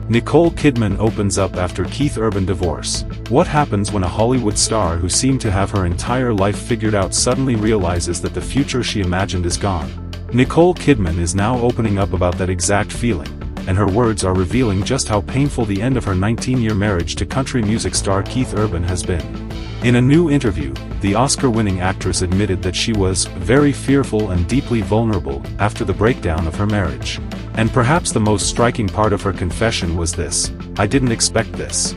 Nicole Kidman opens up after Keith Urban divorce. What happens when a Hollywood star who seemed to have her entire life figured out suddenly realizes that the future she imagined is gone? Nicole Kidman is now opening up about that exact feeling, and her words are revealing just how painful the end of her 19-year marriage to country music star Keith Urban has been. In a new interview, the Oscar-winning actress admitted that she was very fearful and deeply vulnerable after the breakdown of her marriage. And perhaps the most striking part of her confession was this: "I didn't expect this."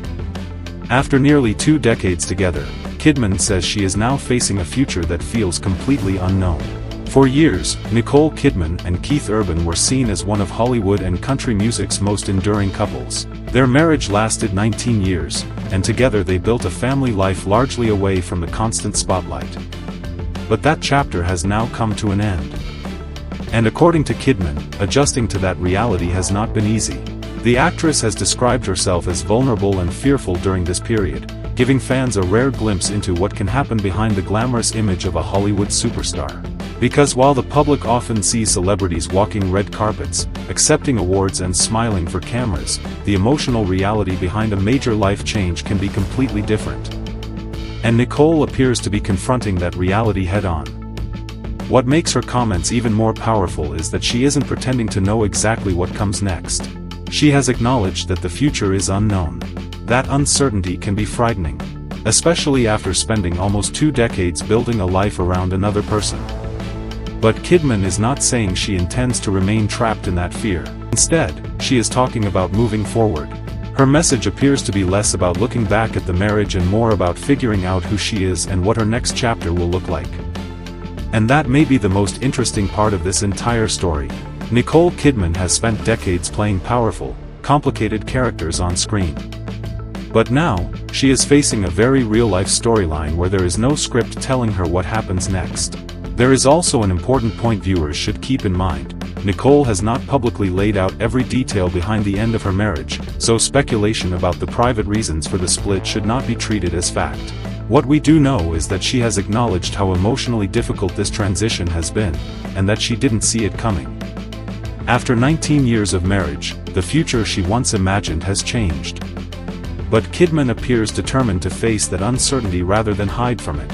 After nearly 2 decades together, Kidman says she is now facing a future that feels completely unknown. For years, Nicole Kidman and Keith Urban were seen as one of Hollywood and country music's most enduring couples. Their marriage lasted 19 years, and together they built a family life largely away from the constant spotlight. But that chapter has now come to an end. And according to Kidman, adjusting to that reality has not been easy. The actress has described herself as vulnerable and fearful during this period, giving fans a rare glimpse into what can happen behind the glamorous image of a Hollywood superstar. Because while the public often sees celebrities walking red carpets, accepting awards and smiling for cameras, the emotional reality behind a major life change can be completely different. And Nicole appears to be confronting that reality head-on. What makes her comments even more powerful is that she isn't pretending to know exactly what comes next. She has acknowledged that the future is unknown. That uncertainty can be frightening, especially after spending almost 2 decades building a life around another person. But Kidman is not saying she intends to remain trapped in that fear. Instead, she is talking about moving forward. Her message appears to be less about looking back at the marriage and more about figuring out who she is and what her next chapter will look like. And that may be the most interesting part of this entire story. Nicole Kidman has spent decades playing powerful, complicated characters on screen. But now, she is facing a very real-life storyline where there is no script telling her what happens next. There is also an important point viewers should keep in mind. Nicole has not publicly laid out every detail behind the end of her marriage, so speculation about the private reasons for the split should not be treated as fact. What we do know is that she has acknowledged how emotionally difficult this transition has been, and that she didn't see it coming. After 19 years of marriage, the future she once imagined has changed. But Kidman appears determined to face that uncertainty rather than hide from it.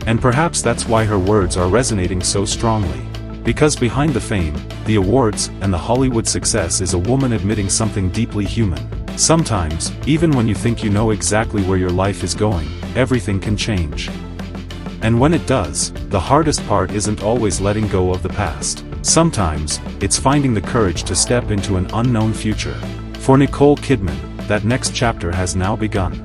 And perhaps that's why her words are resonating so strongly. Because behind the fame, the awards, and the Hollywood success is a woman admitting something deeply human. Sometimes, even when you think you know exactly where your life is going, everything can change. And when it does, the hardest part isn't always letting go of the past. Sometimes, it's finding the courage to step into an unknown future. For Nicole Kidman, that next chapter has now begun.